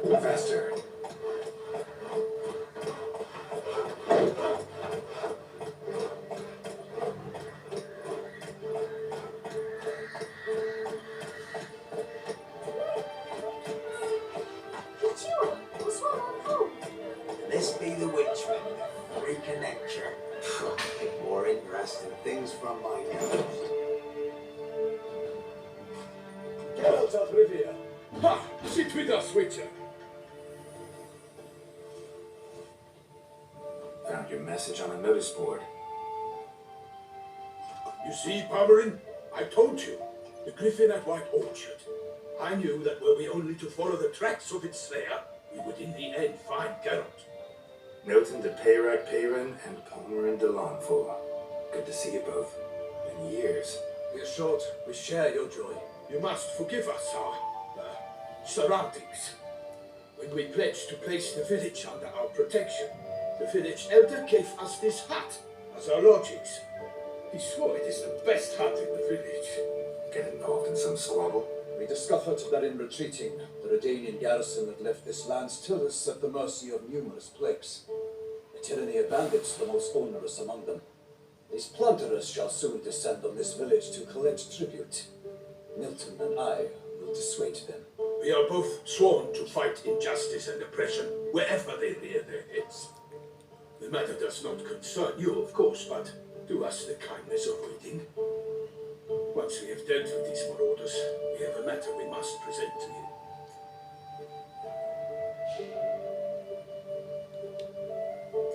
Faster. This be the witchman. Reconnect you. More interesting things from my nose. Get out of Rivia. Ha! Sit with us, Witcher. Found your message on a notice board. You see, Palmerin, I told you. The griffin at White Orchard. I knew that were we only to follow the tracks of its slayer, we would in the end find Geralt. Milton de Peyrac-Peyran and Palmerin de Lawnful. Good to see you both. Been years. In short, we share your joy. You must forgive us our surroundings. When we pledged to place the village under our protection, the village elder gave us this hut as our lodgings. He swore it is the best hut in the village. Get involved in some squabble? We discovered that in retreating, the Redanian garrison had left this land still is at the mercy of numerous plagues. The tyranny of bandits the most onerous among them. These plunderers shall soon descend on this village to collect tribute. Milton and I will dissuade them. We are both sworn to fight injustice and oppression wherever they rear their heads. The matter does not concern you, of course, but do us the kindness of waiting. Once we have dealt with these marauders, we have a matter we must present to you.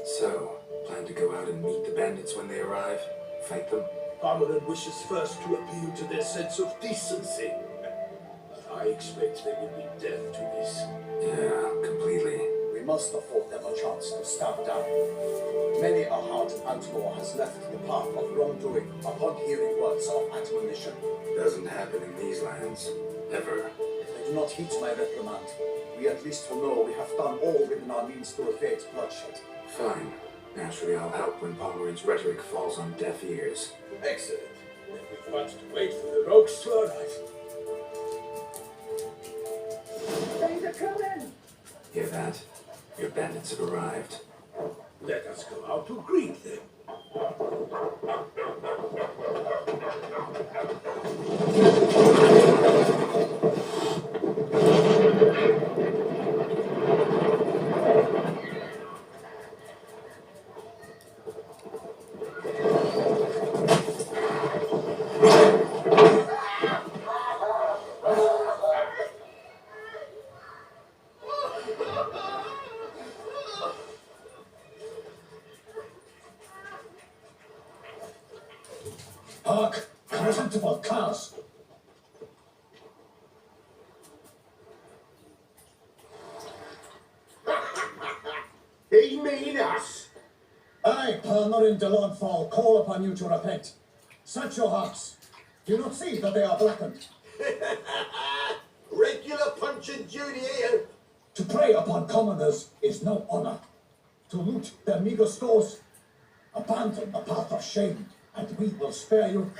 So, plan to go out and meet the bandits when they arrive? Fight them? Palmerin wishes first to appeal to their sense of decency. But I expect they will be deaf to this. Yeah, completely. We must afford them a chance to stab down. Many a hardened outlaw has left the path of wrongdoing upon hearing words of admonition. Doesn't happen in these lands. Ever. If they do not heed my reprimand, we at least will know we have done all within our means to evade bloodshed. Fine. Naturally, I'll help when Palmerin's rhetoric falls on deaf ears. Excellent. Then we've got to wait for the rogues to arrive. They're coming! Hear that? Your bandits have arrived. Let us go out to greet them. Hark! Presentable cars! He mean us? I, Palmerin de Lawnfall, call upon you to repent. Set your hearts. Do you not see that they are blackened? Regular punch and duty here. To prey upon commoners is no honor. To loot their meager stores, abandon the path of shame, and we will spare you.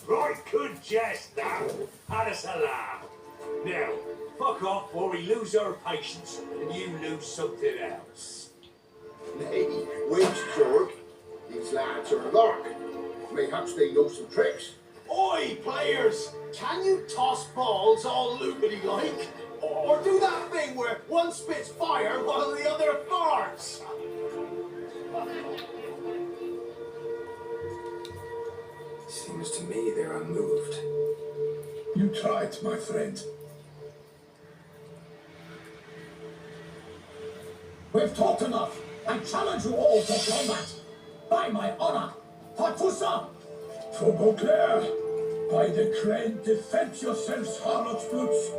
Right good jest, that. Had us a laugh. Now, fuck off or we lose our patience and you lose something else. Nay, wait, Zorg. These lads are lark. Mayhaps they know some tricks. Oi, players! Can you toss balls all loopity like? Or do that thing where one spits fire while the other farts? Seems to me they're unmoved. You tried, my friend. We've talked enough. I challenge you all to combat. By my honor, Fatusa! For Beauclair, by the crane, defend yourselves, harlots boots.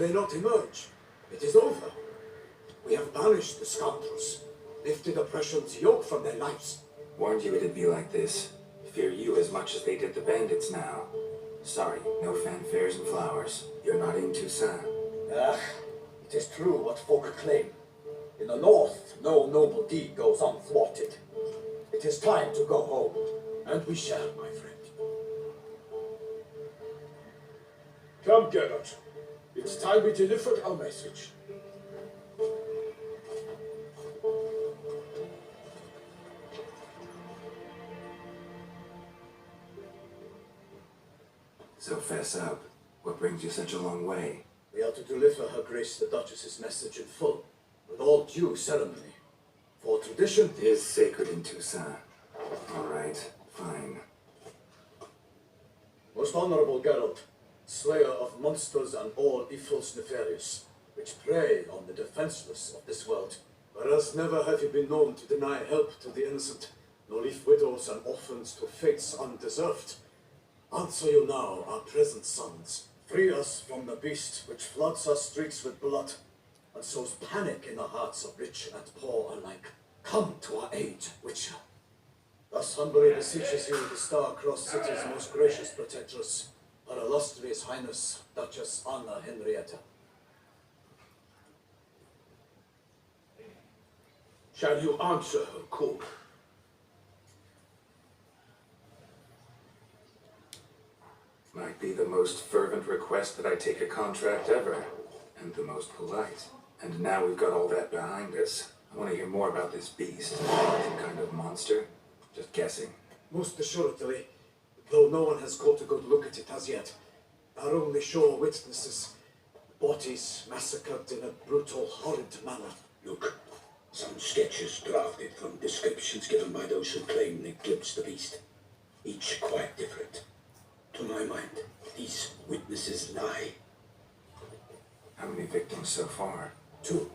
they not emerge? It is over. We have banished the scoundrels, lifted oppression's yoke from their lives. Warned you it'd be like this. Fear you as much as they did the bandits now. Sorry, no fanfares and flowers. You're not in Toussaint. Ah, it is true what folk claim. In the north, no noble deed goes unthwarted. It is time to go home. And we shall, my friend. Come, Geralt. It's time we delivered our message. So fess up. What brings you such a long way? We are to deliver Her Grace the Duchess's message in full, with all due ceremony. For tradition Is sacred in Toussaint. All right, fine. Most honorable Geralt, slayer of monsters and all evils nefarious, which prey on the defenseless of this world. Whereas never have you been known to deny help to the innocent, nor leave widows and orphans to fates undeserved. Answer you now, our present sons. Free us from the beast which floods our streets with blood, and sows panic in the hearts of rich and poor alike. Come to our aid, Witcher. Thus humbly beseeches you the star-crossed city's most gracious protectress, Her illustrious Highness, Duchess Anna Henrietta. Shall you answer her call? Might be the most fervent request that I take a contract ever, and the most polite. And now we've got all that behind us. I want to hear more about this beast. Some kind of monster? Just guessing. Most assuredly, though no one has caught a good look at it as yet. Our only sure witnesses, bodies massacred in a brutal, horrid manner. Look, some sketches drafted from descriptions given by those who claim they glimpsed the beast. Each quite different. To my mind, these witnesses lie. How many victims so far? 2.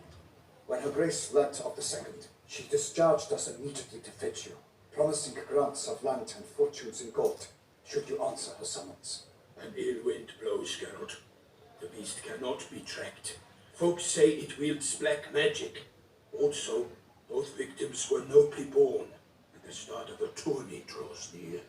When Her Grace learnt of the second, she discharged us immediately to fetch you, promising grants of land and fortunes in gold, should you answer her summons. An ill wind blows, Geralt. The beast cannot be tracked. Folks say it wields black magic. Also, both victims were nobly born, and the start of a tourney draws near.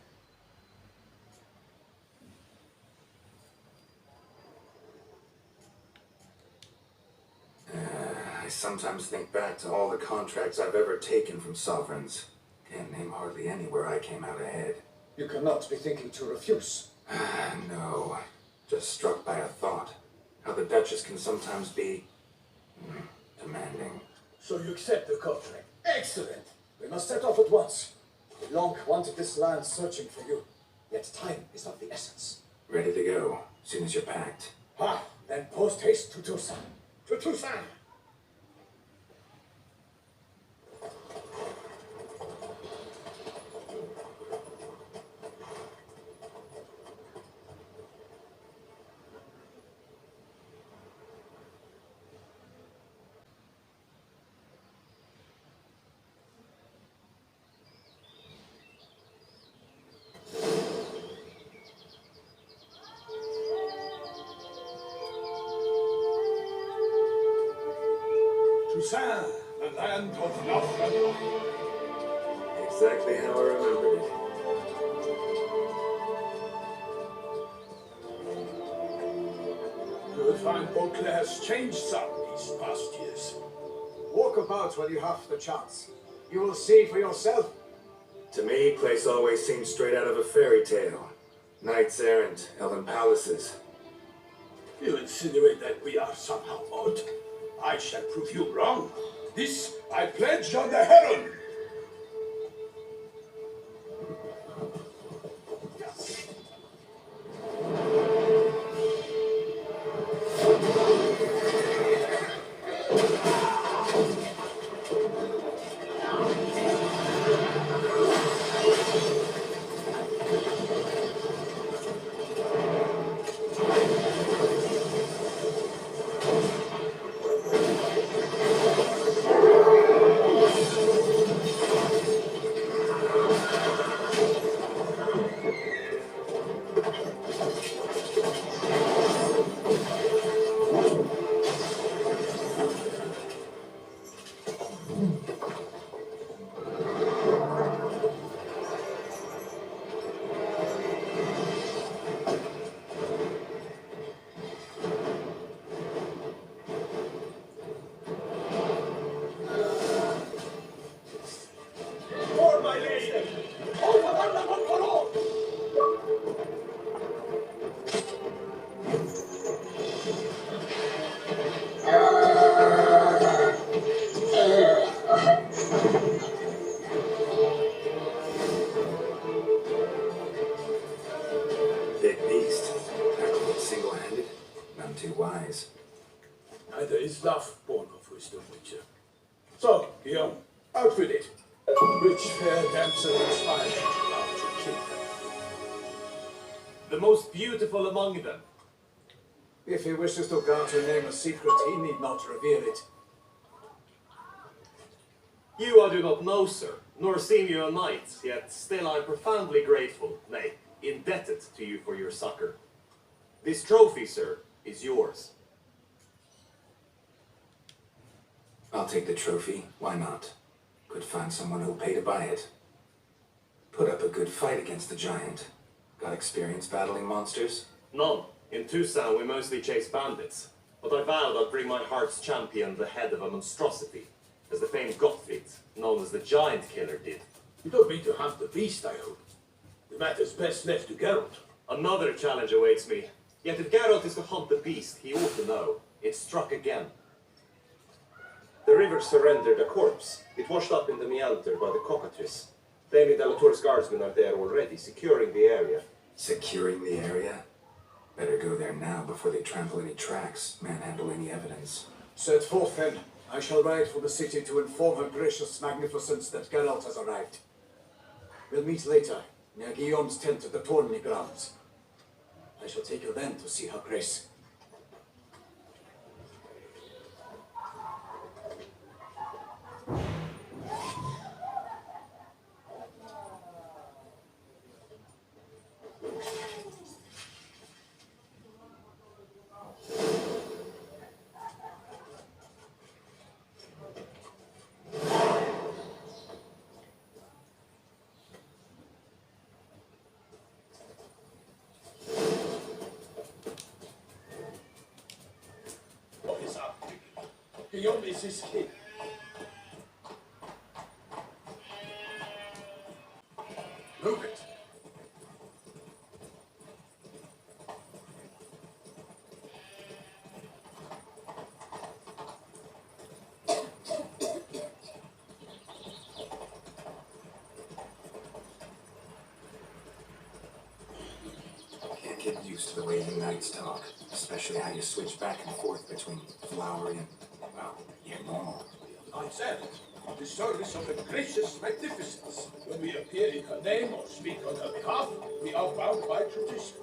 I sometimes think back to all the contracts I've ever taken from sovereigns. Can't name hardly any where I came out ahead. You cannot be thinking to refuse. No, just struck by a thought. How the Duchess can sometimes be demanding. So you accept the contract? Excellent! We must set off at once. We long wanted this land searching for you, yet time is of the essence. Ready to go, soon as you're packed. Ah, then post haste to Toussaint. To Toussaint! Toussaint, the land of love and light. Exactly how I remembered it. You'll find Beauclair's changed some these past years. Walk about when you have the chance. You will see for yourself. To me, place always seemed straight out of a fairy tale. Knights errant, elven palaces. You insinuate that we are somehow odd. I shall prove you wrong. This I pledge on the heron. Big beast. Tackle it single-handed? None too wise. Neither is love born of wisdom, Witcher. So, Guillaume, out with it. Which fair damsel inspired you now to kill them? The most beautiful among them. If he wishes to guard her name a secret, he need not reveal it. You I do not know, sir, nor seen you a knight, yet still I am profoundly grateful, nay, indebted to you for your succor. This trophy, sir, is yours. I'll take the trophy. Why not? Could find someone who'll pay to buy it. Put up a good fight against the giant. Got experience battling monsters? None. In Tucson we mostly chase bandits, but I vowed I'd bring my heart's champion the head of a monstrosity, as the famed Gottfried, known as the Giant Killer, did. You don't mean to hunt the beast, I hope. The matter's best left to Geralt. Another challenge awaits me. Yet if Geralt is to hunt the beast, he ought to know. It struck again. The river surrendered a corpse. It washed up in the meander by the cockatrice. Dame Delatour's guardsmen are there already, securing the area. Securing the area? Better go there now before they trample any tracks, manhandle any evidence. Set forth then. I shall ride for the city to inform her gracious magnificence that Geralt has arrived. We'll meet later, near Guillaume's tent at the tourney grounds. I shall take her then to see her grace. What is up? Guillaume is his kid. Move it. Can't get used to the way you knights talk, especially how you switch back and forth between flowery and, well, you're normal. I said, the service of the gracious magnificence. When we appear in her name or speak on her behalf, we are bound by tradition.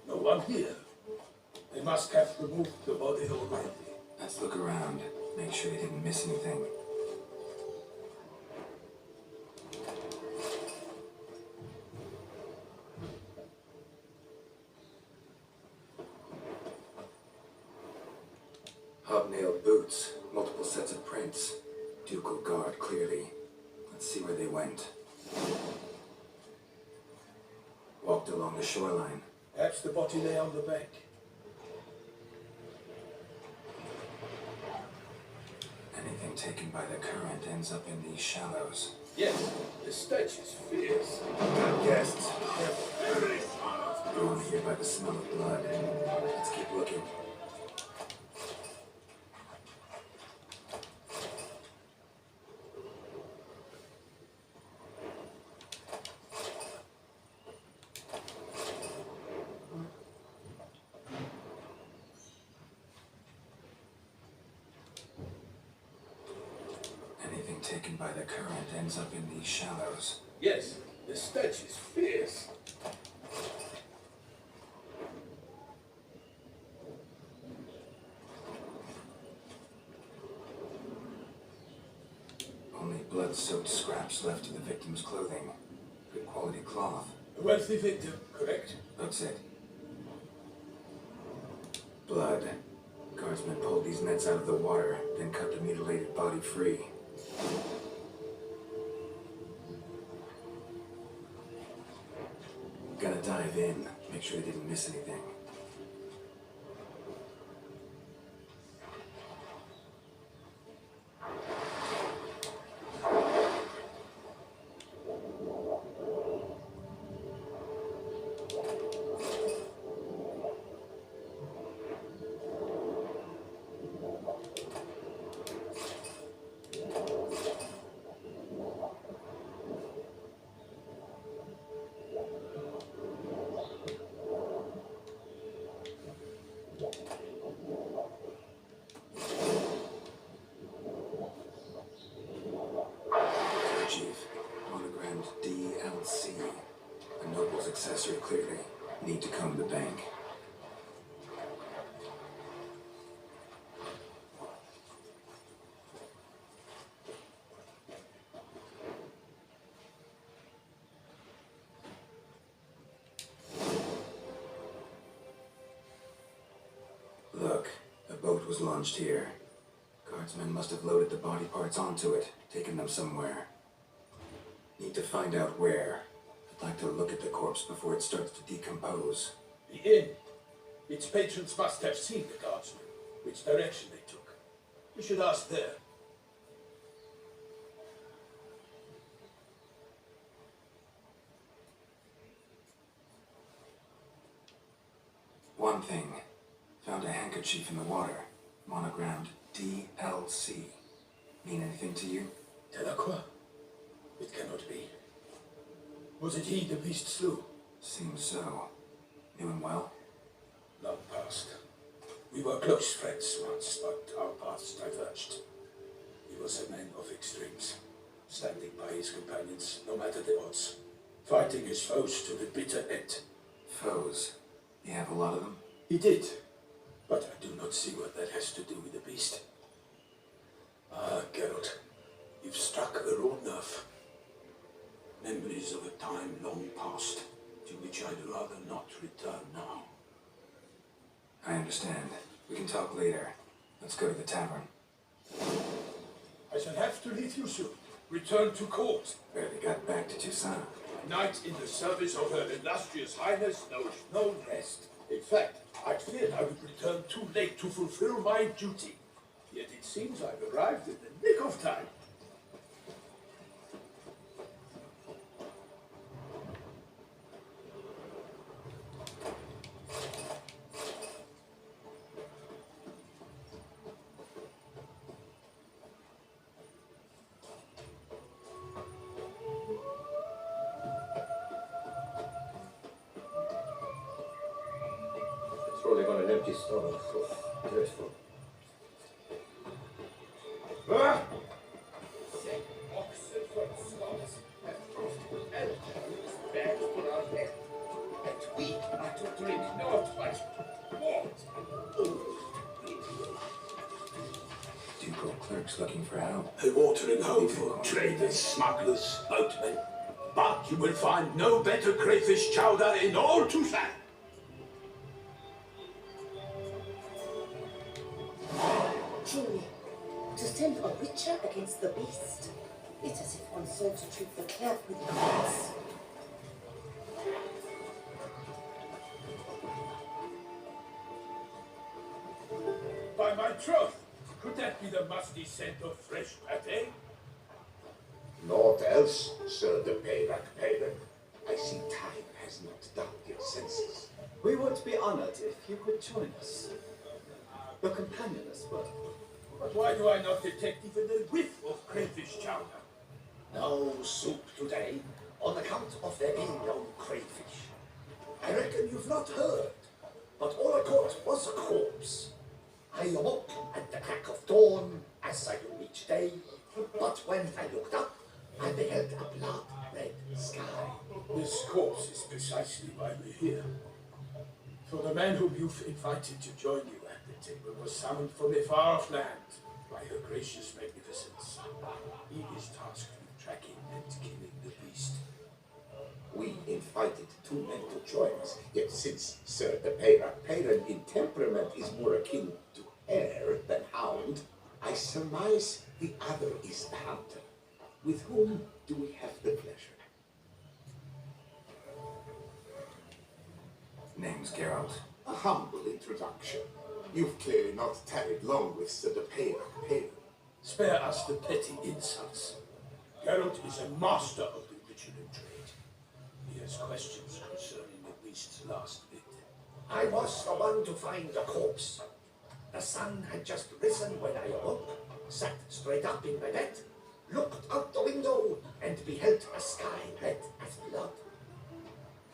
No one here. They must have removed the body already. Let's look around, make sure they didn't miss anything. Hobnailed boots, multiple sets of prints. Ducal guard, clearly. Let's see where they went. Walked along the shoreline. Perhaps the body lay on the bank. Anything taken by the current ends up in these shallows. Yes, the stench is fierce. Got guests. Drawn here by the smell of blood. Let's keep looking. Anything taken by the current ends up in these shallows. Yes, the stench is fierce. Only blood-soaked scraps left of the victim's clothing. Good quality cloth. A wealthy victim, correct? That's it. Blood. Guardsmen pulled these nets out of the water, then cut the mutilated body free. Gotta dive in, make sure they didn't miss anything. Chief, monogrammed DLC. A noble's accessory, clearly. Need to comb the bank. Look, a boat was launched here. Guardsmen must have loaded the body parts onto it, taken them somewhere. Need to find out where. I'd like to look at the corpse before it starts to decompose. The inn. Its patrons must have seen the guardsmen, which direction they took. We should ask there. One thing. Found a handkerchief in the water. Monogrammed DLC. Mean anything to you? Delacroix? It cannot be. Was it he the beast slew? Seems so. Knew him well? Long past. We were close friends once, but our paths diverged. He was a man of extremes, standing by his companions, no matter the odds, fighting his foes to the bitter end. Foes? You have a lot of them? He did, but I do not see what that has to do with the beast. Ah, Geralt, you've struck a raw nerve. Memories of a time long past, to which I'd rather not return now. I understand. We can talk later. Let's go to the tavern. I shall have to leave you soon. Return to court. Barely got back to Toussaint. A knight in the service of Her Illustrious Highness knows no rest. In fact, I feared I would return too late to fulfill my duty. Yet it seems I've arrived in the nick of time. Rolling on an empty stomach. Oh, dreadful. Oxen from Scots have proved alcohol is bad for our health. And we are to drink not but water. Ducal clerks looking for help. A watering hole for traders, smugglers, boatmen. But you will find no better crayfish chowder in all Toussaint. Truly, to send a witcher against the beast, it's as if one sought to treat the cat with cards. By my troth, could that be the musty scent of fresh pate? Naught else, Sir de Peyrac. I see time has not dulled your senses. We would be honored if you could join us. Your companion as well. But why do I not detect even a whiff of crayfish chowder? No soup today, on account of there being no crayfish. I reckon you've not heard, but all I caught was a corpse. I awoke at the crack of dawn, as I do each day, but when I looked up, I beheld a blood-red sky. This corpse is precisely why we're here. For the man whom you've invited to join you at the table was summoned from a far-off land by her gracious magnificence. He is tasked with tracking and killing the beast. We invited two men to join us, yet since Sir de Peyrac in temperament is more akin to hare than hound, I surmise the other is the hunter. With whom do we have the pleasure? Name's Geralt. A humble introduction. You've clearly not tarried long with Sir Pale. Spare us the petty insults. Geralt is a master of the original trade. He has questions concerning the beast's last victim. I was the one to find the corpse. The sun had just risen when I awoke, sat straight up in my bed, looked out the window, and beheld a sky red as blood.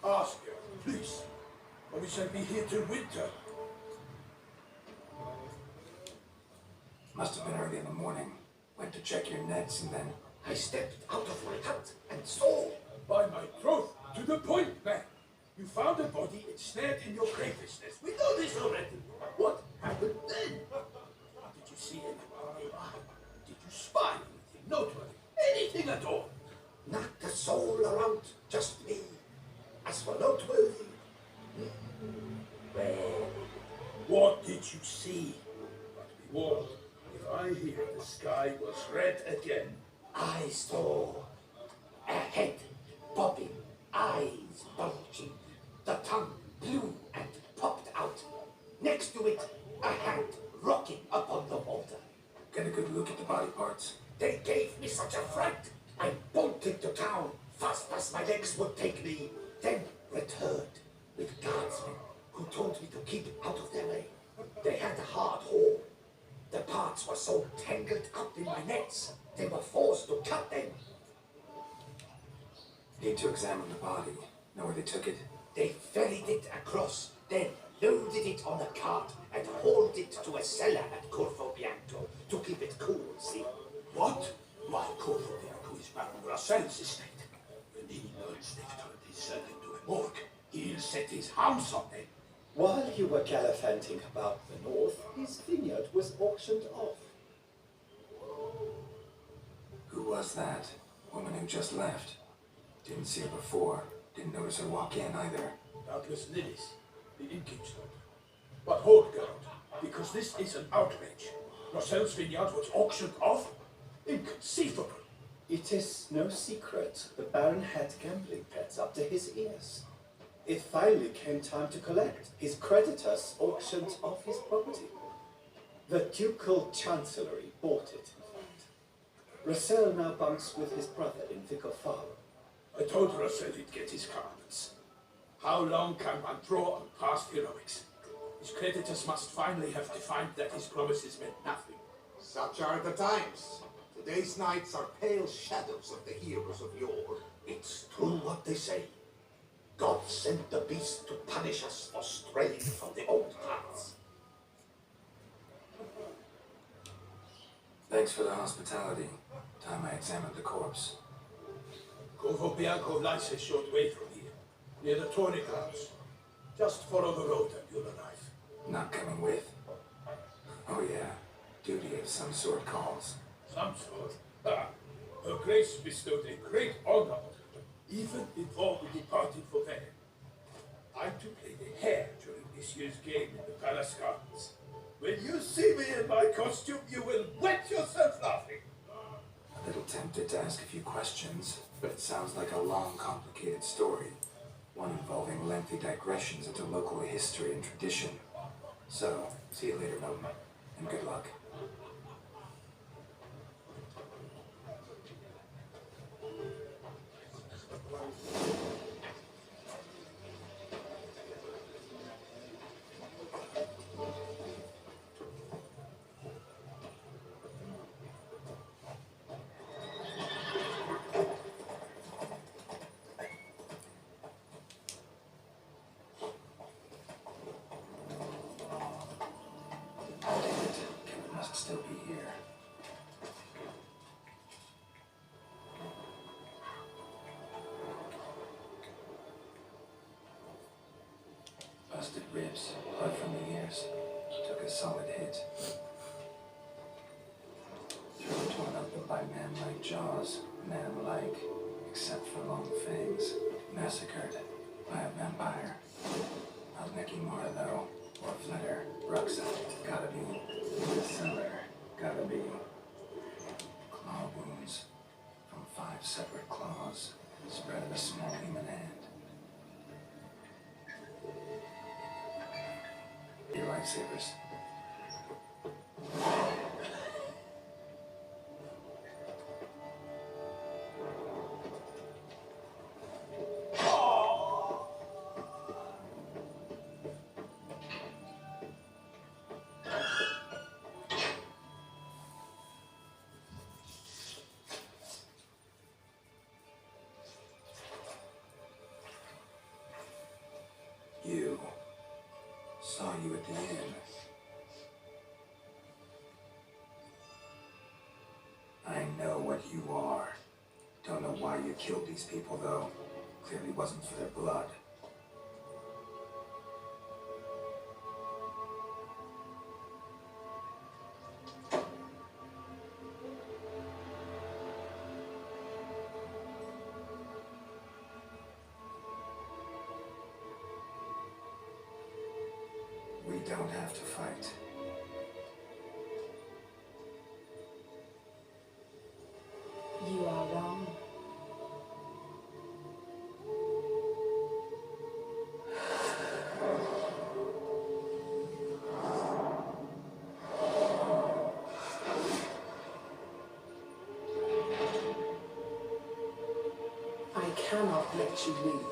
Ask her, please, or we shall be here till winter. Must have been early in the morning. Went to check your nets and then... I stepped out of my hut and saw. By my troth, to the point, man. You found a body ensnared in your crayfish nest. We know this already. What happened then? Did you see anyone nearby? Did you spy anything noteworthy? Anything at all? Not a soul around, just me. As for noteworthy, well, what did you see? But be warned, if I hear the sky was red again, I saw a head popping, eyes bulging, the tongue blue and popped out. Next to it, a hand rocking upon the water. Get a good look at the body parts. They gave me such a fright. I bolted to town, fast as my legs would take me, then returned with guardsmen who told me to keep out of their way. They had a hard haul. The parts were so tangled up in my nets, they were forced to cut them. Need to examine the body. Know where they took it? They ferried it across, then loaded it on a cart and hauled it to a cellar at Corvo Bianco to keep it cool, see? what? My Corvo Bianco is Baron Russell's estate. When he learns they've turned his cell into a morgue, he'll set his hounds on them. While you were gallivanting about the north, his vineyard was auctioned off. Who was that? Woman who just left. Didn't see her before. Didn't notice her walk in either. Doubtless Lilith, the innkeep's daughter. But hold, Geralt, because this is an outrage. Russell's vineyard was auctioned off? Inconceivable. It is no secret the Baron had gambling pets up to his ears. It finally came time to collect. His creditors auctioned off his property. The ducal chancellery bought it, in fact. Russell now bunks with his brother in Vicar Farm. I told Russell he'd get his carpets. How long can one draw on past heroics? His creditors must finally have defined that his promises meant nothing. Such are the times. Today's knights are pale shadows of the heroes of yore. It's true what they say. God sent the beast to punish us for straying from the old paths. Thanks for the hospitality. Time I examined the corpse. Corvo Bianco lies a short way from here, near the tourney grounds. Just follow the road and you'll arrive. Not coming with. Oh yeah, duty of some sort calls. Some sort. Her Grace bestowed a great honor on her, even before we departed for Venice. I'm to play the hare during this year's game in the palace gardens. When you see me in my costume, you will wet yourself laughing. A little tempted to ask a few questions, but it sounds like a long, complicated story. One involving lengthy digressions into local history and tradition. So, see you later, Milton, and good luck. Still be here. Busted ribs, blood from the ears. Took a solid hit. Throat torn open by man-like jaws. Man-like, except for long fangs. Massacred by a vampire. Not Nicky Mora though, or Flitter. Rucksack, gotta be. The cellar, gotta be. Claw wounds from 5 separate claws, spread in a small human hand. lifesavers. You. Saw you at the inn. I know what you are. Don't know why you killed these people, though. Clearly wasn't for their blood. We don't have to fight. You are wrong. I cannot let you leave.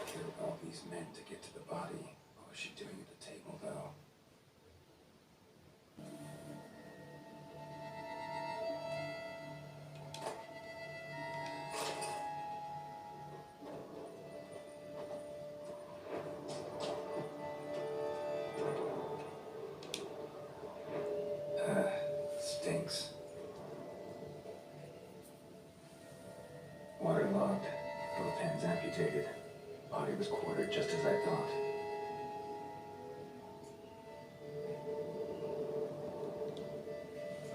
Killed all these men to get to the body. What was she doing at the table, though? Stinks. Waterlogged. Both hands amputated. Body was quartered just as I thought.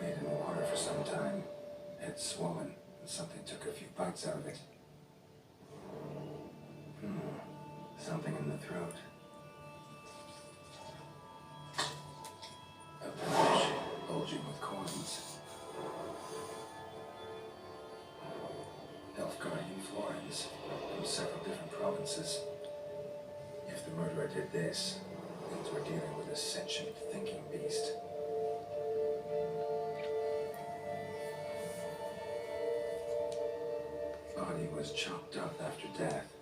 Laid in the water for some time. Head swollen, and something took a few bites out of it. Something in the throat. A pouch bulging with coins. Elf-guardian florins from several different provinces. If the murderer did this, means we're dealing with a sentient thinking beast. Body was chopped up after death.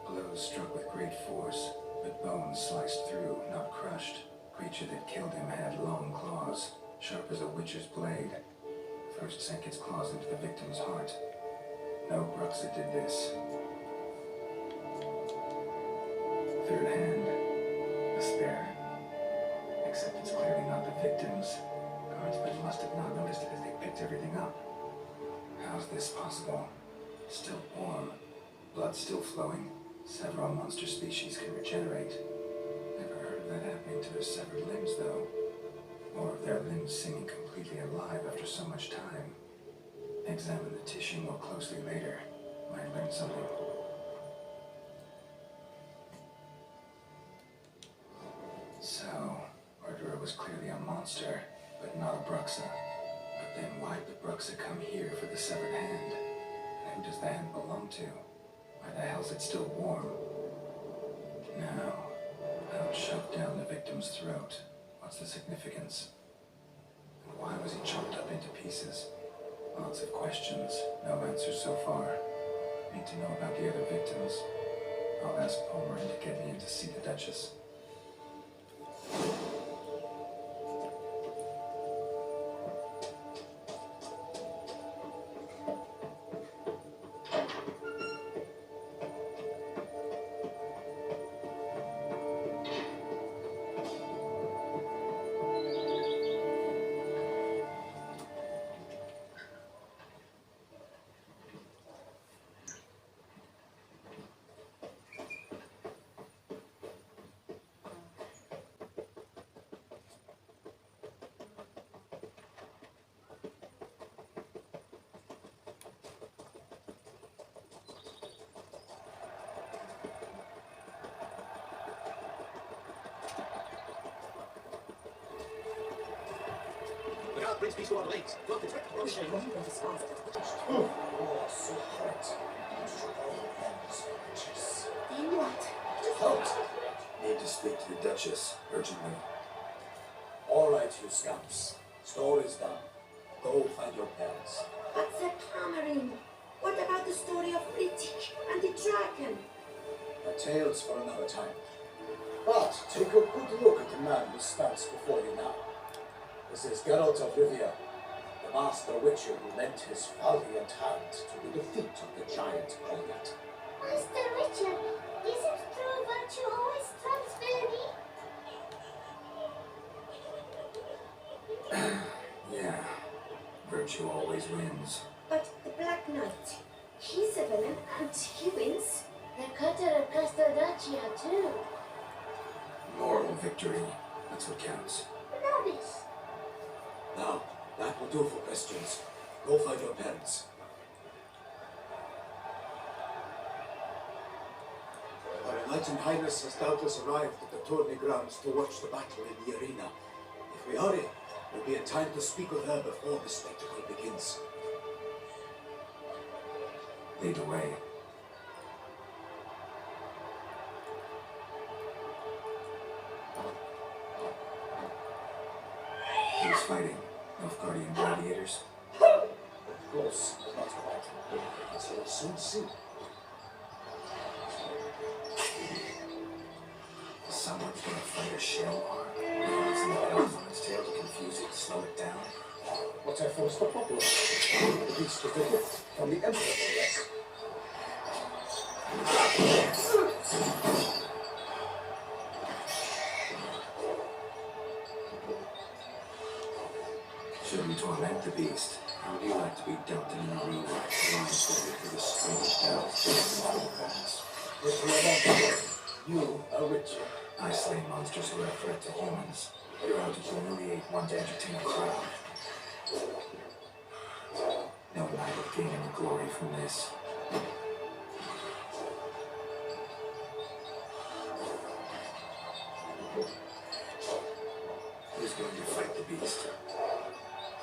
Blows struck with great force, but bones sliced through, not crushed. Creature that killed him had long claws, sharp as a witcher's blade. First sank its claws into the victim's heart. No Bruxa did this. Third hand. A spare. Except it's clearly not the victim's. Guardsmen must have not noticed it as they picked everything up. How's this possible? Still warm. Blood still flowing. Several monster species can regenerate. Never heard of that happening to their severed limbs, though. Or of their limbs seeming completely alive after so much time. Examine the tissue more closely later. Might learn something. So, murderer was clearly a monster, but not a Bruxa. But then why'd the Bruxa come here for the severed hand? And who does the hand belong to? Why the hell's it still warm? Now, how shoved down the victim's throat? What's the significance? And why was he chopped up into pieces? Lots of questions, no answers so far. Need to know about the other victims. I'll ask Palmerin to get me in to see the Duchess. brings peace to our domains. Oh, so hot. Then what? Halt! Need to speak to the Duchess urgently. All right, you scamps. Story's done. Go find your parents. But Sir Cameron, what about the story of Riddick and the dragon? The tales for another time. But take a good look at the man who stands before you now. This is Geralt of Rivia, the master witcher who lent his valiant hand to the defeat of the giant Goliath. Master Richard, is it true virtue always trumps baby? Yeah, virtue always wins. But the Black Knight, he's a villain and he wins. The cutter of Casteldacia too. Moral victory, that's what counts. Rubbish. Now, that will do for questions. Go find your parents. Our Enlightened Highness has doubtless arrived at the tourney grounds to watch the battle in the arena. If we hurry, we'll be in time to speak with her before the spectacle begins. Lead the way. Who's fighting? Nilfgaardian gladiators? Close, but not quite. As you'll soon see. Someone's gonna fight a shell arm. With some elves on its tail to confuse it, slow it down. What I forced the problem. The beast was a gift from the Emperor, no less. Should we torment the beast? How would you like to be dumped in an arena, blindfolded with a strange elf chasing fast? If you are not good, you are Richard. I slay monsters who are a threat to humans. You're out to humiliate one to entertain a crowd. No knight will gain any glory from this. Who's going to fight the beast?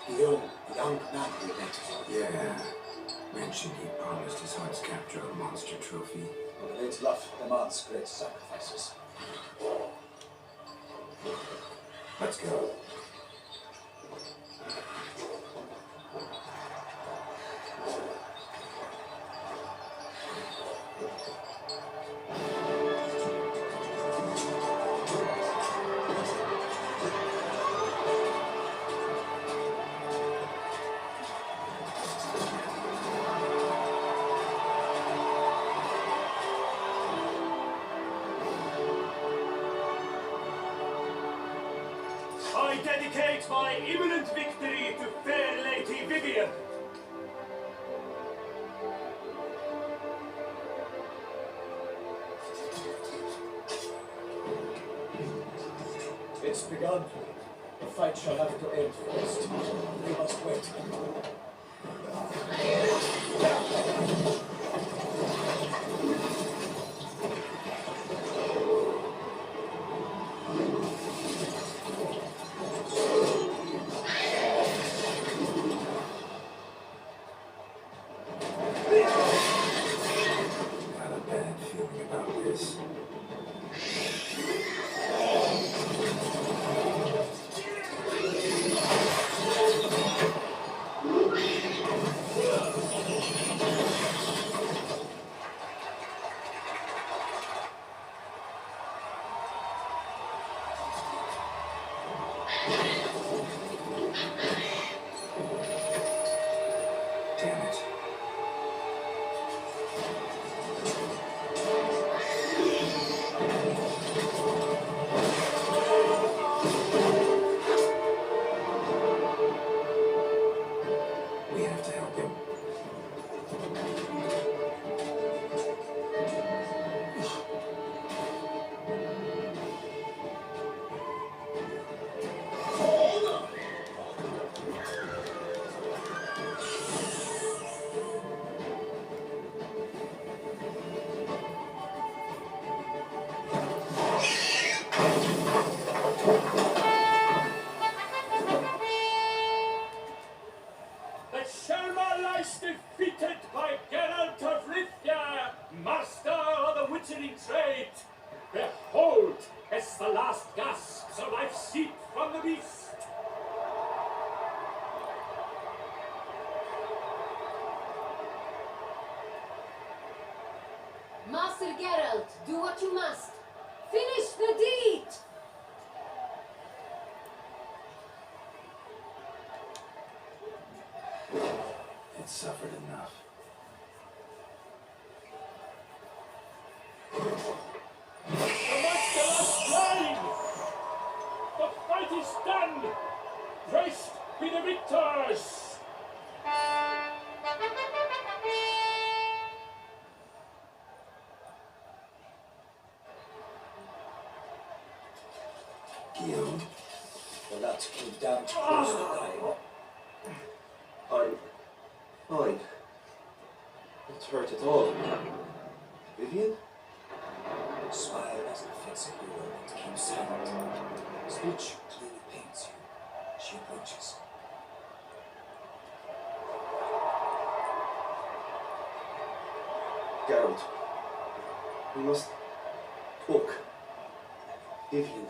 The young man we met. Yeah. Mentioned he promised his heart's capture a monster trophy. Great love demands great sacrifices. Let's go. I dedicate my imminent victory to fair Lady Vivian. It's begun. The fight shall have to end first. We must wait. Got a bad feeling about this. what you must. Finish the deed! It suffered enough. That's the last line! The fight is done! Praised be the victors! Guillaume, The lad came down to close the eye. I'm fine. Not hurt at all. Vivian? Smile as befits a hero and keep silent. Speech clearly pains you. She approaches. Geralt. We must talk. Vivian.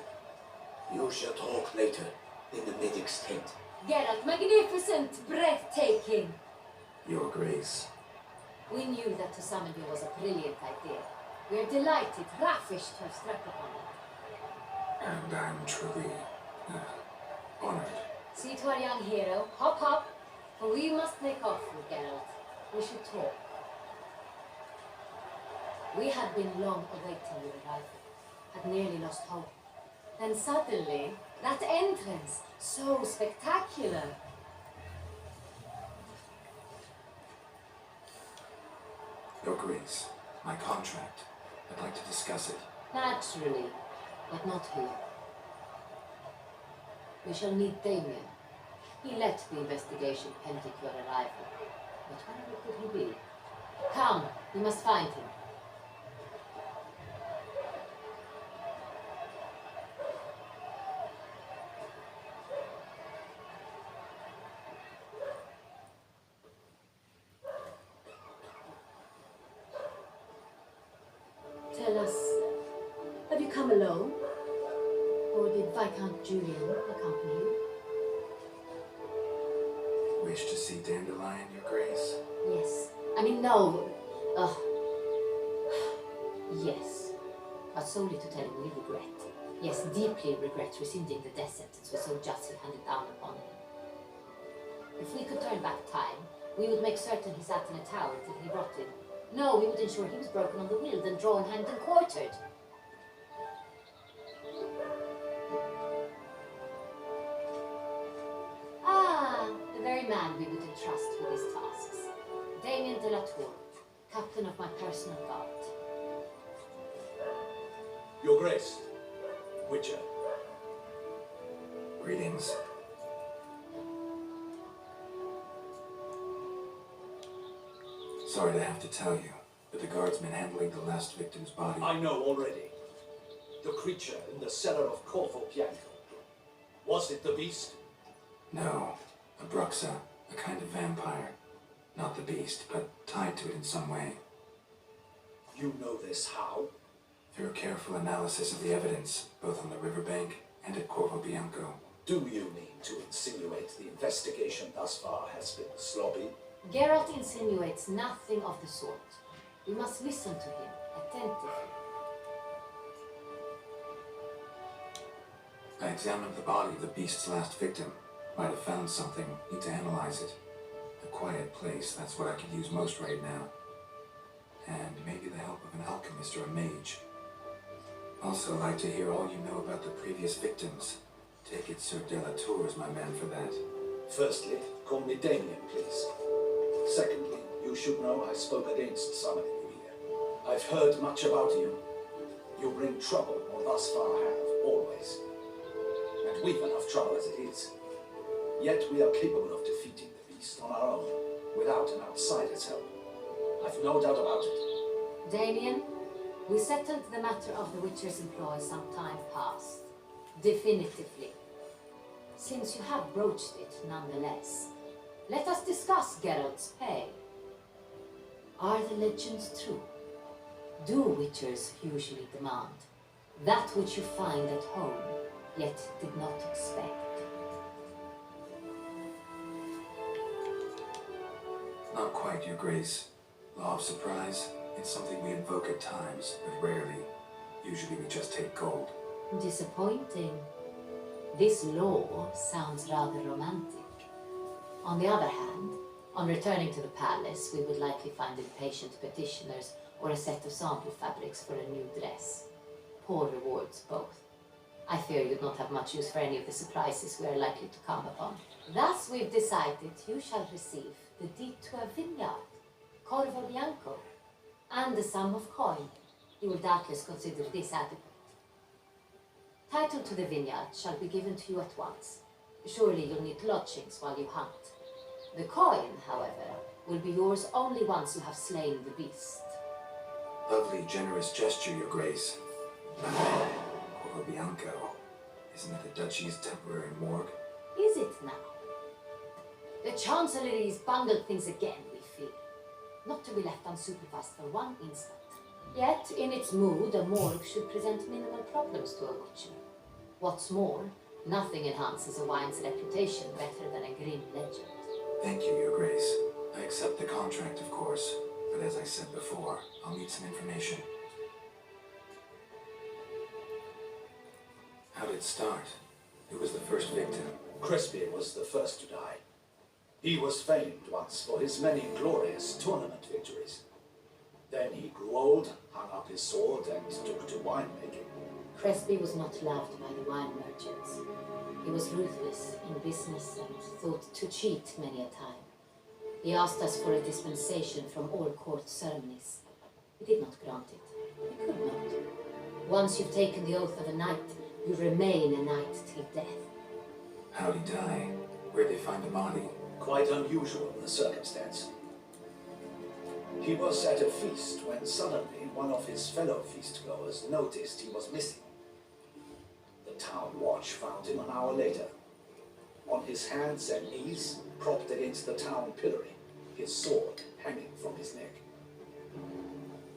You shall talk later in the medic's tent. Geralt, magnificent, breathtaking. Your Grace. We knew that to summon you was a brilliant idea. We are delighted, ravished to have struck upon it. And I'm truly honored. See to our young hero. Hop, hop. For we must make off with Geralt. We should talk. We had been long awaiting your arrival. Had nearly lost hope. Then suddenly, that entrance, so spectacular. Your Grace, my contract. I'd like to discuss it. Naturally, but not here. We shall need Damien. He let the investigation pending your arrival. But where could he be? Come, we must find him. Tell us, have you come alone? Or did Viscount Julian accompany you? Wish to see Dandelion, Your Grace? Yes. I mean, no. Yes. But solely to tell him we regret. Yes, deeply regret rescinding the death sentence we so justly handed down upon him. If we could turn back time, we would make certain he sat in a tower till he rotted. No, we would ensure he was broken on the wheel, then drawn, hanged, and quartered. Ah, the very man we would entrust with these tasks. Damien de la Tour, captain of my personal guard. Your Grace, Witcher. Greetings. Sorry to have to tell you, but the guardsman handling the last victim's body... I know already. The creature in the cellar of Corvo Bianco. Was it the beast? No, a bruxa, a kind of vampire. Not the beast, but tied to it in some way. You know this how? Through a careful analysis of the evidence, both on the riverbank and at Corvo Bianco. Do you mean to insinuate the investigation thus far has been sloppy? Geralt insinuates nothing of the sort. We must listen to him attentively. I examined the body of the beast's last victim. Might have found something. Need to analyze it. A quiet place, that's what I could use most right now. And maybe the help of an alchemist or a mage. Also, I'd like to hear all you know about the previous victims. Take it Sir de la Tour is my man for that. Firstly, call me Damien, please. Secondly, you should know I spoke against summoning you here. I've heard much about you. You bring trouble, or thus far have, always. And we've enough trouble as it is. Yet we are capable of defeating the beast on our own, without an outsider's help. I've no doubt about it. Damien, we settled the matter of the Witcher's employ some time past. Definitively. Since you have broached it nonetheless, let us discuss Geralt's pay. Are the legends true? Do Witchers usually demand that which you find at home, yet did not expect? Not quite, Your Grace. Law of surprise, it's something we invoke at times, but rarely. Usually we just take gold. Disappointing. This law sounds rather romantic. On the other hand, on returning to the palace, we would likely find impatient petitioners or a set of sample fabrics for a new dress. Poor rewards both. I fear you'd not have much use for any of the surprises we are likely to come upon. Thus we've decided you shall receive the deed to a vineyard, Corvo Bianco, and the sum of coin. You will doubtless consider this adequate. Title to the vineyard shall be given to you at once. Surely you'll need lodgings while you hunt. The coin, however, will be yours only once you have slain the beast. Lovely, generous gesture, Your Grace. Corvo Bianco. Isn't it the Duchy's temporary morgue? Is it now? The Chancellery's bungled things again, we fear. Not to be left unsupervised for one instant. Yet, in its mood, a morgue should present minimal problems to a witcher. What's more, nothing enhances a wine's reputation better than a grim legend. Thank you, Your Grace. I accept the contract, of course. But as I said before, I'll need some information. How did it start? Who was the first victim? Crespi was the first to die. He was famed once for his many glorious tournament victories. Then he grew old, hung up his sword, and took to winemaking. Crespi was not loved by the wine merchants. He was ruthless in business and thought to cheat many a time. He asked us for a dispensation from all court ceremonies. We did not grant it. We could not. Once you've taken the oath of a knight, you remain a knight till death. How'd he die? Where'd they find the body? Quite unusual in the circumstance. He was at a feast when suddenly one of his fellow feastgoers noticed he was missing. The town watch found him an hour later. On his hands and knees, propped against the town pillory, his sword hanging from his neck.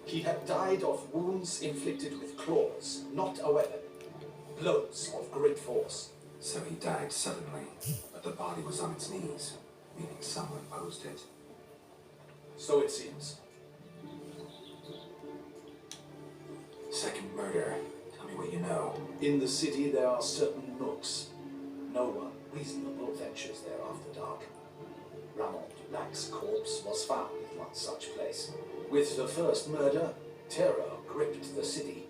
He had died of wounds inflicted with claws, not a weapon. Blows of great force. So he died suddenly, but the body was on its knees, meaning someone posed it. So it seems. Second murder. Tell me what you know. In the city there are certain nooks. No one reasonable ventures there after dark. Ramon Dulac's corpse was found in one such place. With the first murder, terror gripped the city.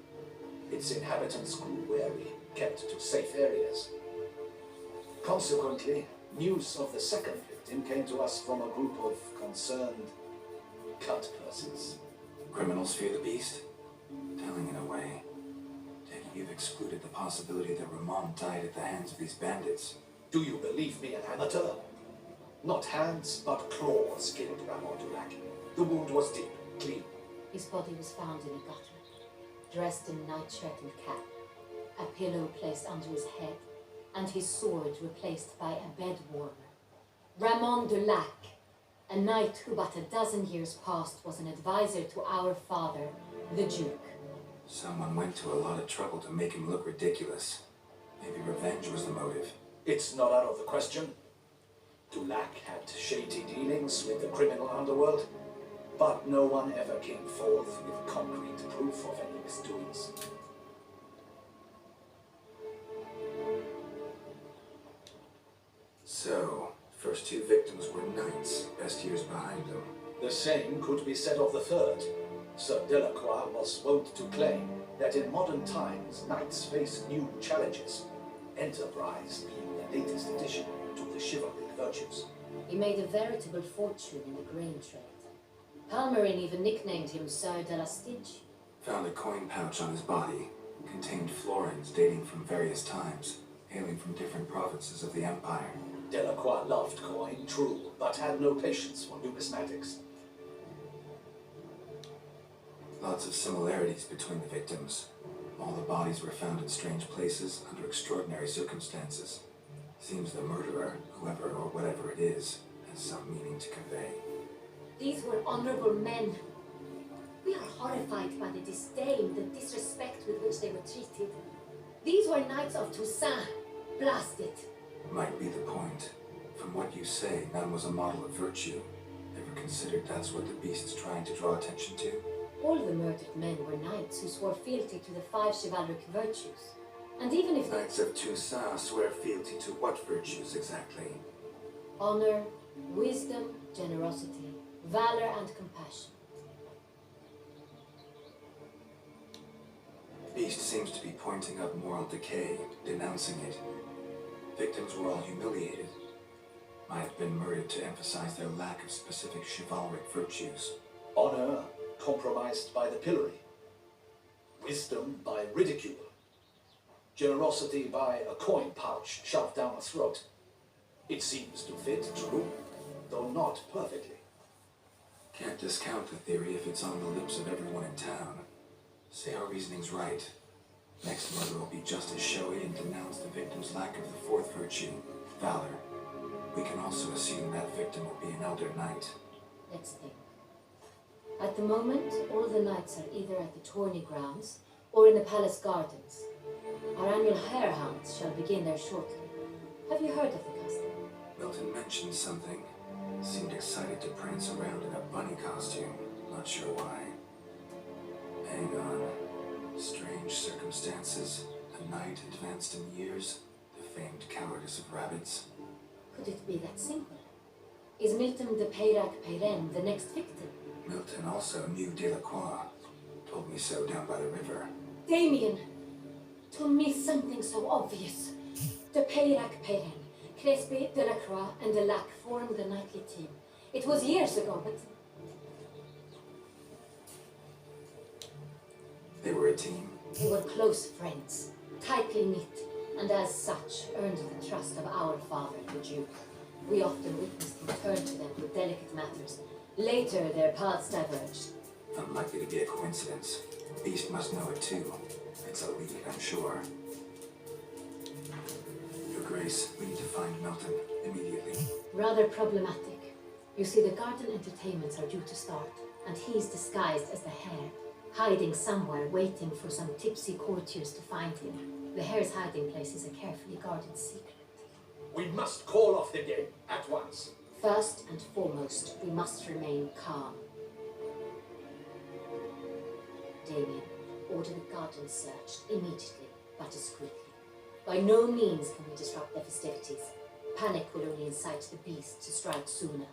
Its inhabitants grew wary, kept to safe areas. Consequently, news of the second victim came to us from a group of concerned cut persons. Criminals fear the beast? Telling in a way. Take it you've excluded the possibility that Ramon died at the hands of these bandits. Do you believe me an amateur? Not hands, but claws killed Ramon Dulac. The wound was deep, clean. His body was found in a gutter, dressed in nightshirt and cap, a pillow placed under his head, and his sword replaced by a bed warmer. Ramon Dulac, a knight who but a dozen years past was an advisor to our father, the Duke. Someone went to a lot of trouble to make him look ridiculous. Maybe revenge was the motive. It's not out of the question. Dulac had shady dealings with the criminal underworld, but no one ever came forth with concrete proof of any misdoings. So, first two victims were knights, best years behind them. The same could be said of the third. Sir Delacroix was wont to claim that in modern times knights face new challenges, enterprise being the latest addition to the chivalric virtues. He made a veritable fortune in the grain trade. Palmerin even nicknamed him Sir de la Stinch. Found a coin pouch on his body. Contained florins dating from various times, hailing from different provinces of the Empire. Delacroix loved coin, true, but had no patience for numismatics. Lots of similarities between the victims. All the bodies were found in strange places under extraordinary circumstances. Seems the murderer, whoever or whatever it is, has some meaning to convey. These were honorable men. We are horrified by the disdain, the disrespect with which they were treated. These were knights of Toussaint. Blast it. Might be the point. From what you say, none was a model of virtue. Ever considered that's what the beast's trying to draw attention to? All the murdered men were knights who swore fealty to the 5 chivalric virtues. And even if Knights of Toussaint swear fealty to what virtues exactly? honor, wisdom, generosity, valor, and compassion. Beast seems to be pointing up moral decay, denouncing it. Victims were all humiliated. Might have been murdered to emphasize their lack of specific chivalric virtues. Honor compromised by the pillory. Wisdom by ridicule. Generosity by a coin pouch shoved down a throat. It seems to fit, true, though not perfectly. Can't discount the theory if it's on the lips of everyone in town. Say our reasoning's right. Next murder will be just as showy and denounce the victim's lack of the 4th virtue, valor. We can also assume that victim will be an elder knight. Let's think. At the moment, all the knights are either at the tourney grounds or in the palace gardens. Our annual hare hunts shall begin there shortly. Have you heard of the custom? Milton mentioned something. Seemed excited to prance around in a bunny costume. Not sure why. Hang on. Strange circumstances. A knight advanced in years. The famed cowardice of rabbits. Could it be that simple? Is Milton de Peyrac-Peyren the next victim? Milton also knew Delacroix. Told me so down by the river. Damien! To me something so obvious. De Peyrac-Peyren, Crespi, Delacroix, and Delac formed the knightly team. It was years ago, but... They were a team? They were close friends, tightly knit, and as such earned the trust of our father, the Duke. We often witnessed him turn to them with delicate matters. Later, their paths diverged. Unlikely to be a coincidence. Beast must know it too. It's a lead, I'm sure. Your Grace, we need to find Milton immediately. Rather problematic. You see, the garden entertainments are due to start, and he's disguised as the hare, hiding somewhere, waiting for some tipsy courtiers to find him. The hare's hiding place is a carefully guarded secret. We must call off the game at once. First and foremost, we must remain calm. Damien, order the garden searched immediately, but discreetly. By no means can we disrupt their festivities. Panic will only incite the beast to strike sooner.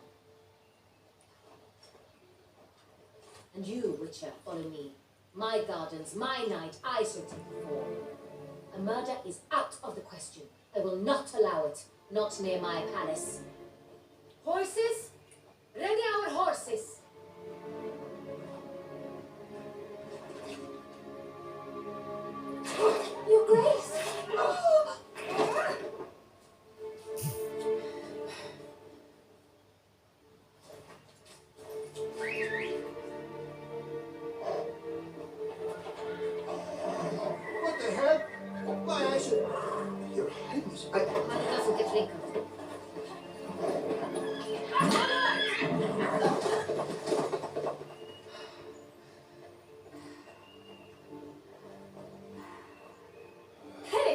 And you, Witcher, follow me. My gardens, my night, I shall take the form. A murder is out of the question. I will not allow it, not near my palace. Horses? Ready our horses! Your Grace! What the hell? Why, I should... Your Highness, Money doesn't get wrinkled. Hey!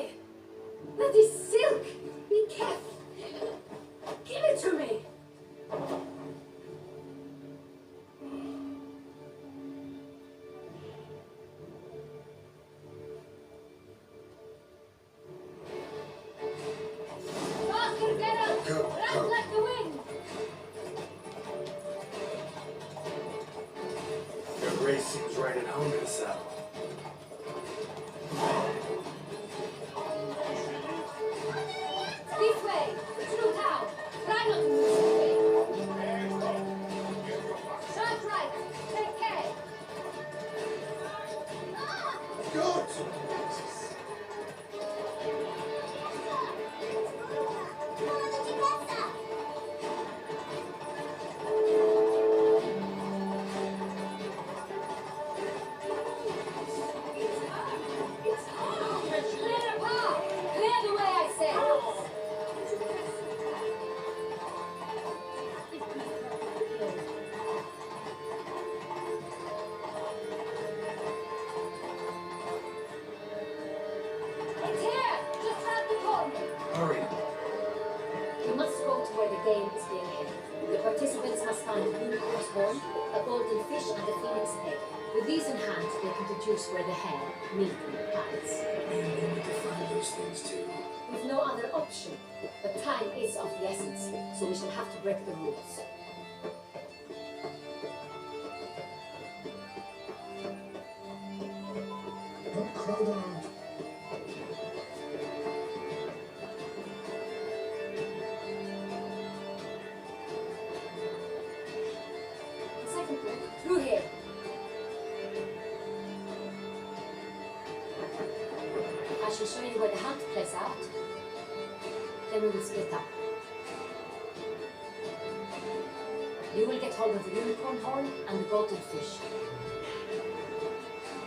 That is silk! Be careful! Give it to me! Faster, Geralt! Run like the wind! Your Grace seems right at home in the saddle. This way! Through town! Try not to lose the way! Shut right! Take care! Good! to where the game is being held. The participants must find a unicorn's horn, a golden fish, and a phoenix egg. With these in hand, they can deduce where the hen, milk, hides. And we need to find those things too. With no other option. But time is of the essence, so we shall have to break the rules. Don't crowd around. Second block, through here. I shall show you where the hunt plays out. Then we will split up. You will get hold of the unicorn horn and the golden fish.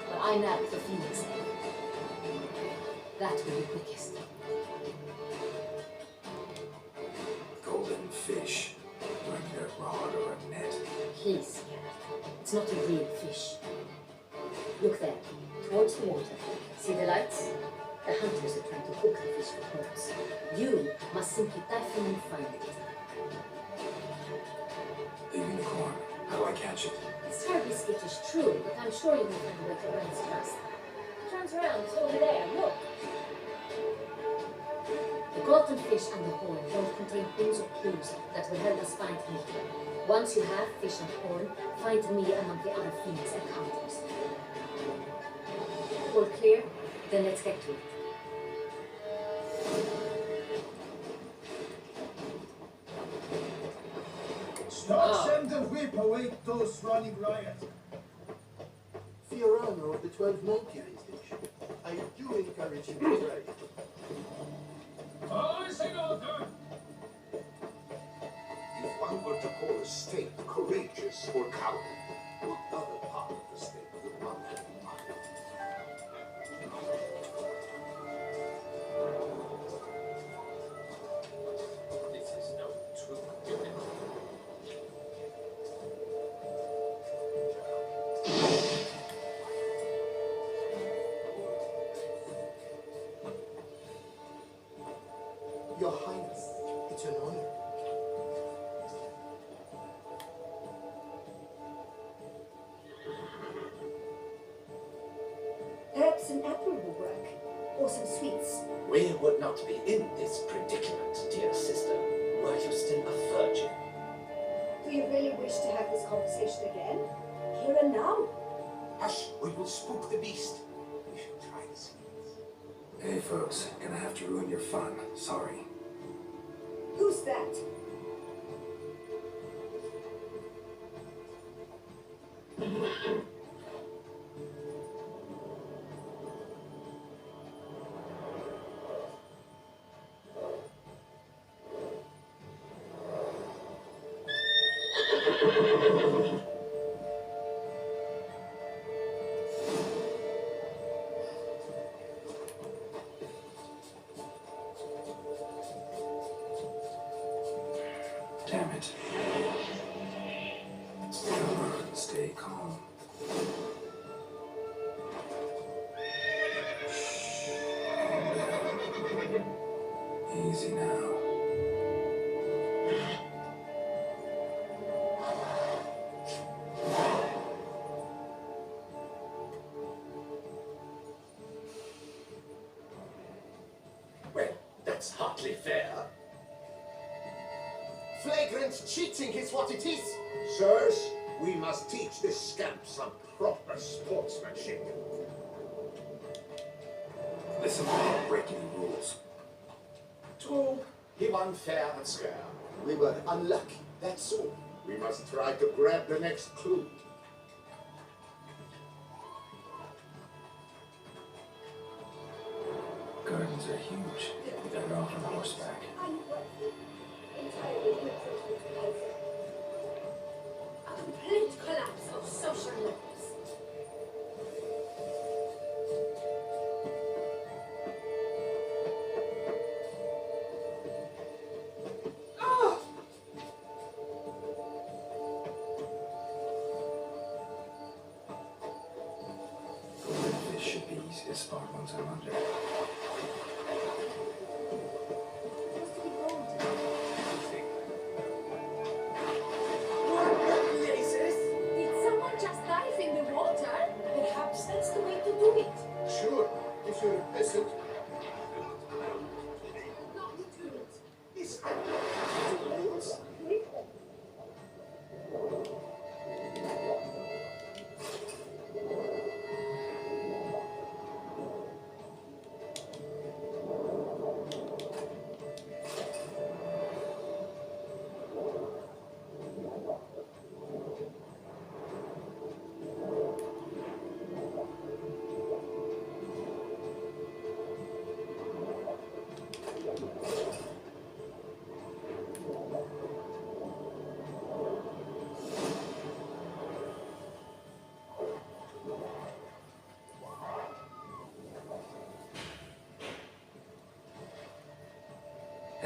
But I nab the phoenix egg. That will be quickest. Golden fish. Do I need a rod or a net? Please, it's not a real fish. Look there, towards the water. See the lights? The hunters are trying to hook the fish for horns. You must simply dive in and find it. The unicorn. How do I catch it? It's terribly skittish, true, but I'm sure you will find a way to earn its trust. It turns around, it's over there, look. The golden fish and the horn both contain hints or clues that will help us find me. Once you have fish and horn, find me among the other phoenix encounters. All clear? Then let's get to it. Stop, send the whip, await those running riot. For your honor of the 1290 vintage, I do encourage you to try. If one were to call a state courageous or cowardly, what other part of the state would one have in mind? This is no true doing. Your Highness, it's an honor. Perhaps an apple will work, or some sweets. We would not be in this predicament, dear sister, were you still a virgin. Do you really wish to have this conversation again? Here and now? Hush, we will spook the beast. We shall try the sweets. Hey folks, gonna have to ruin your fun. Sorry. Who's that? Damn it. Come on, stay calm. Calm down. Easy now. Well, that's hardly fair. Flagrant cheating is what it is. Sirs, we must teach this scamp some proper sportsmanship. Listen, I don't break any rules. True, he won fair and square. We were unlucky, that's all. We must try to grab the next clue. Gardens are huge. They're off on horseback. A complete collapse of social norms. This should be easy to spot once I'm under. It has to be golden.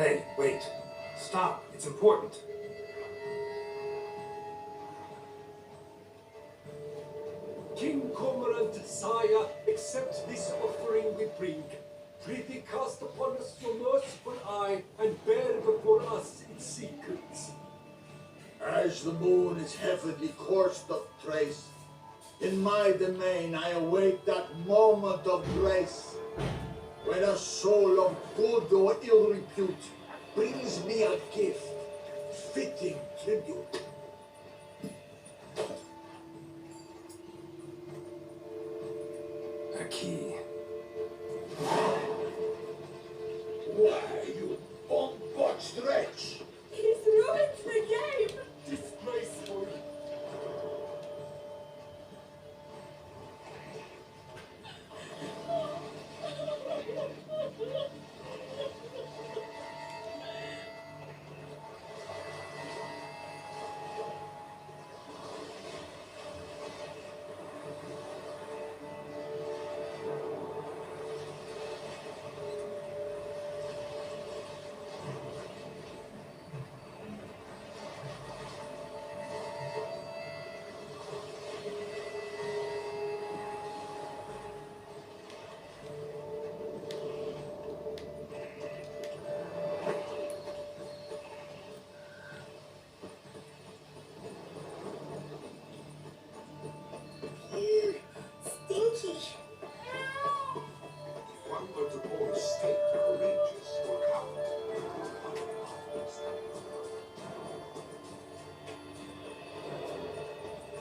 Hey, wait. Stop. It's important. King Cormorant, sire, accept this offering we bring. Prithee cast upon us your merciful eye, and bear before us its secrets. As the moon is heavily coursed of trace, in my domain I await that moment of grace, when a soul of good or ill repute brings me a gift, fitting tribute. A key. Why, you bomb-botched wretch! He's ruined the game! Disgraceful. Stinky! If one were to call a state courageous or coward,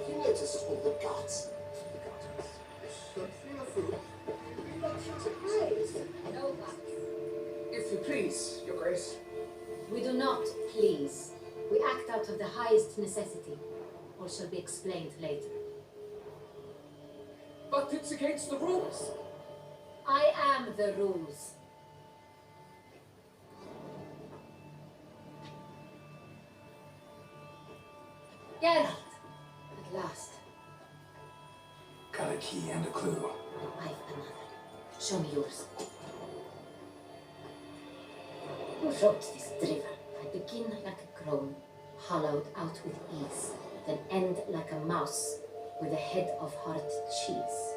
You noticed all the guts. Something afoot. Surprise! No buts. If you please, Your Grace. We do not please. We act out of the highest necessity, or shall be explained later. But it's against the rules. I am the rules. Geralt! At last. Got a key and a clue. I've another. Show me yours. Who wrote this drivel? I begin like a crone, hollowed out with ease, then end like a mouse with a head of hard cheese.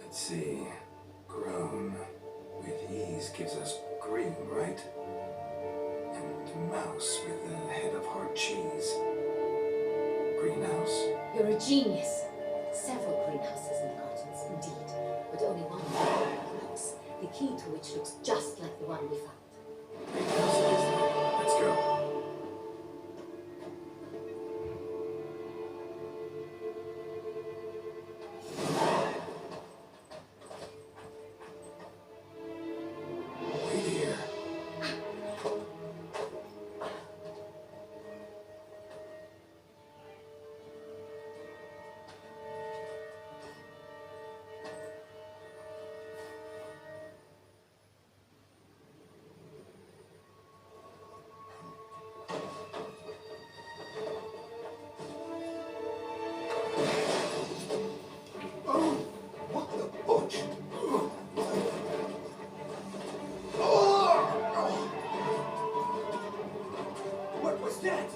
Let's see. Grown with ease gives us green, right? And mouse with a head of hard cheese. Greenhouse. You're a genius. Several greenhouses in the gardens, indeed, but only one greenhouse, the key to which looks just like the one we found. Greenhouse it is then. Let's go. Wait here. what the butch? What was that?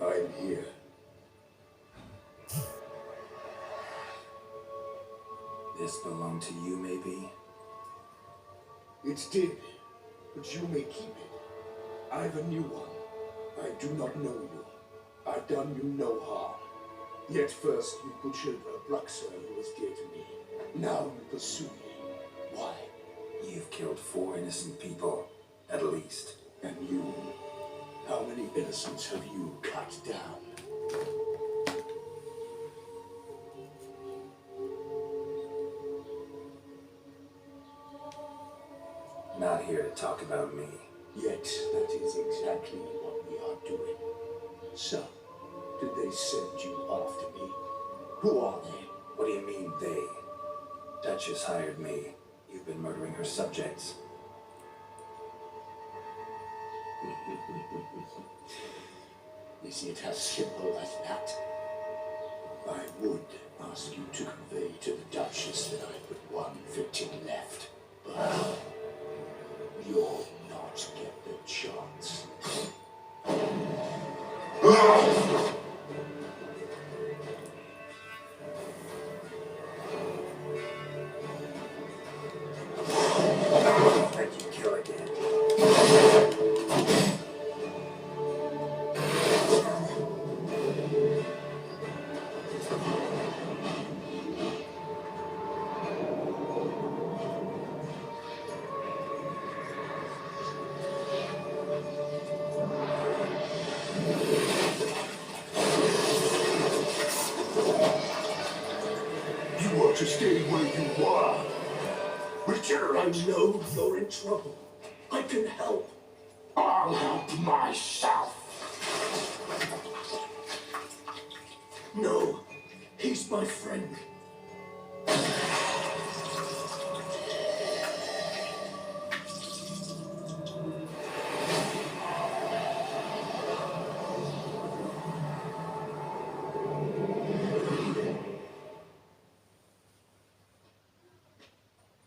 I'm here. This belonged to you, maybe? It did, but you may keep it. I've a new one. I do not know you. I done you no harm. Yet first you butchered a Bruxer who was dear to me. Now you pursue me. Why? You've killed 4 innocent people, at least. And you? How many innocents have you cut down? Not here to talk about me. Yet that is exactly what we are doing. So, did they send you after me? Who are they? What do you mean, they? Duchess hired me. You've been murdering her subjects. Is it as simple as that? I would ask you to convey to the Duchess that I've but one victim left, but you'll not get the chance. Let you kill again. You want to stay where you are. Return. I know you're in trouble. I can help. I'll help myself. No, he's my friend.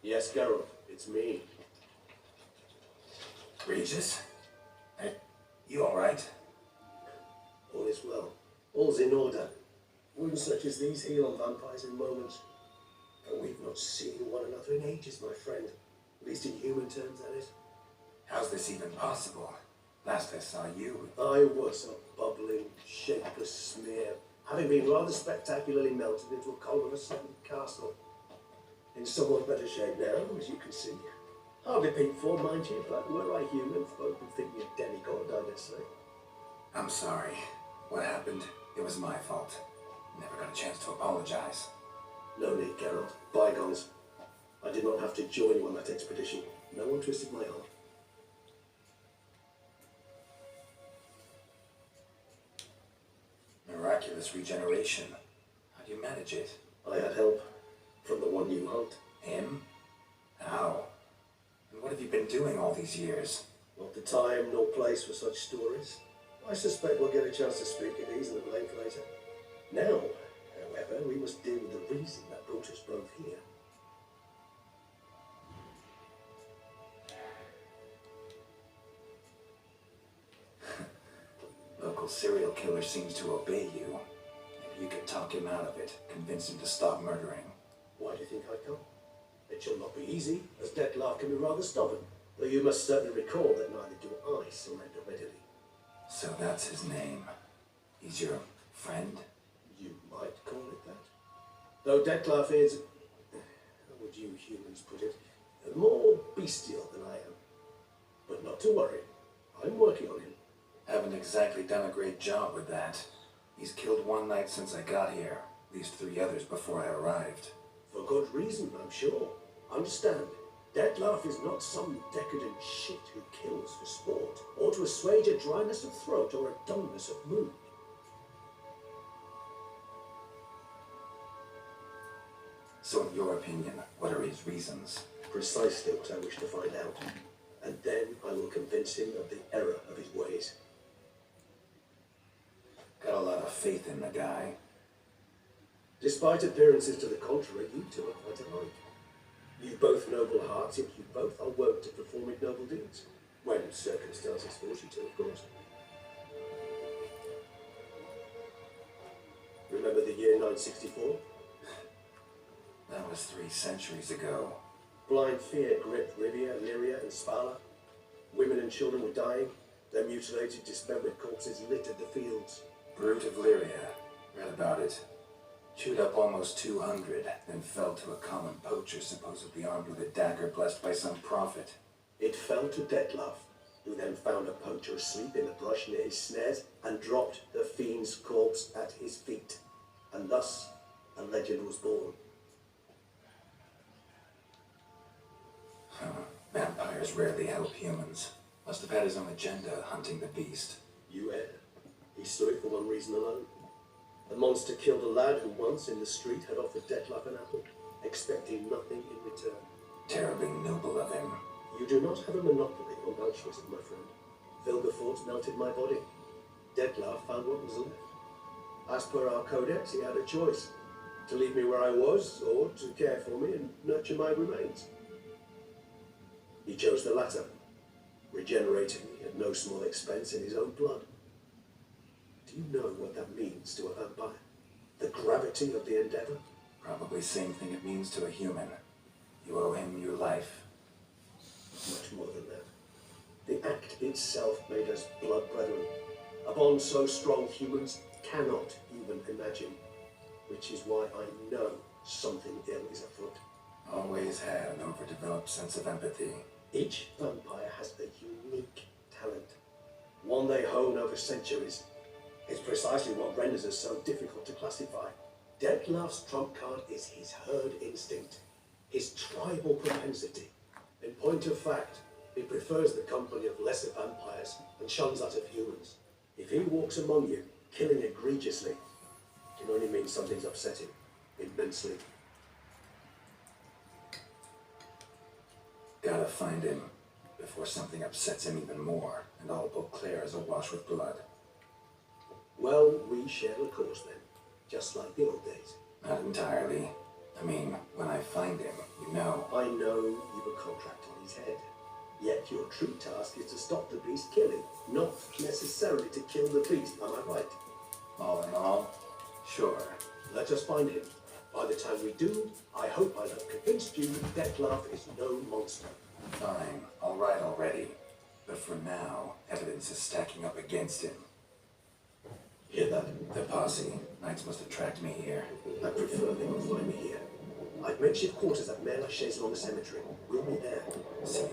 Yes, Geralt, it's me. Regis? You alright? All is well. All's in order. Wounds such as these heal on vampires in moments. But we've not seen one another in ages, my friend. At least in human terms, that is. How's this even possible? Last I saw you... I was a bubbling, shapeless smear, having been rather spectacularly melted into a colorless castle. In somewhat better shape now, as you can see. Hardly peak for, mind you, but were I human, folk would think me a demigod, I dare say. I'm sorry. What happened? It was my fault. Never got a chance to apologize. No need, Geralt. Bygones. I did not have to join you on that expedition. No one twisted my arm. Miraculous regeneration. How do you manage it? I had help from the one you hunt. Him? How? And what have you been doing all these years? Not the time nor place for such stories. I suspect we'll get a chance to speak at ease and at length later. Now, however, we must deal with the reason that brought us both here. Local serial killer seems to obey you. Maybe you could talk him out of it, convince him to stop murdering. Why do you think I'd come? It shall not be easy, as Dettlaff can be rather stubborn, though you must certainly recall that neither do I surrender readily. So that's his name. He's your friend? You might call it that. Though Dettlaff is, how would you humans put it, more bestial than I am. But not to worry, I'm working on him. Haven't exactly done a great job with that. He's killed one knight since I got here, at least 3 others before I arrived. For good reason, I'm sure. Understand, Dettlaff is not some decadent shit who kills for sport, or to assuage a dryness of throat or a dullness of mood. So in your opinion, what are his reasons? Precisely what I wish to find out. And then I will convince him of the error of his ways. Got a lot of faith in the guy. Despite appearances to the contrary, you two are quite alike. You've both noble hearts, yet you both are wont to perform ignoble deeds. When circumstances force you to, of course. Remember the year 964? That was 3 centuries ago. Blind fear gripped Rivia, Lyria, and Spala. Women and children were dying. Their mutilated, dismembered corpses littered the fields. Brute of Lyria. Read about it. Chewed up almost 200, then fell to a common poacher supposedly armed with a dagger blessed by some prophet. It fell to Detlef, who then found a poacher asleep in the brush near his snares and dropped the fiend's corpse at his feet. And thus, a legend was born. Vampires rarely help humans. Must have had his own agenda, hunting the beast. You err. He slew it for one reason alone. The monster killed a lad who once in the street had offered Detlef an apple, expecting nothing in return. Terribly noble of him. You do not have a monopoly on altruism, my friend. Vilgefortz melted my body. Detlef found what was left. As per our codex, he had a choice. To leave me where I was, or to care for me and nurture my remains. He chose the latter, regenerating me at no small expense in his own blood. Do you know what that means to a vampire? The gravity of the endeavor? Probably same thing it means to a human. You owe him your life. Much more than that. The act itself made us blood brethren. A bond so strong humans cannot even imagine. Which is why I know something ill is afoot. Always had an overdeveloped sense of empathy. Each vampire has a unique talent. One they hone over centuries. It's precisely what renders us so difficult to classify. Detlef's trump card is his herd instinct. His tribal propensity. In point of fact, he prefers the company of lesser vampires and shuns that of humans. If he walks among you, killing egregiously, it can only mean something's upset him immensely. Gotta find him before something upsets him even more, and all Beauclair is awash with blood. Well, we share a cause then, just like the old days. Not entirely. I mean, when I find him, you know. I know you've a contract on his head. Yet your true task is to stop the beast killing, not necessarily to kill the beast, am I right? All in all, sure. Let us find him. By the time we do, I hope I'll have convinced you Detlef is no monster. Fine, all right already. But for now, evidence is stacking up against him. Hear that? The posse. Knights must have tracked me here. I prefer they would find me here. I've makeshift quarters at Mère Lachaise along the cemetery. We'll be there. See you.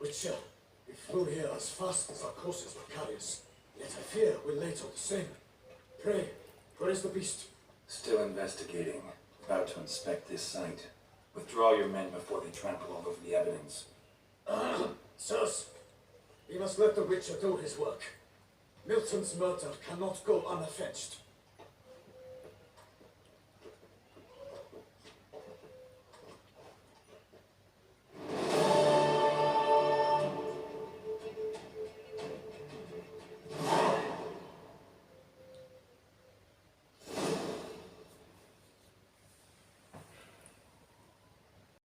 Witcher, we flew here as fast as our courses will carry us. Yet I fear we're late on the same. Pray, where is the beast? Still investigating. About to inspect this site. Withdraw your men before they trample all over the evidence. Sirs, we must let the Witcher do his work. Milton's murder cannot go unavenged.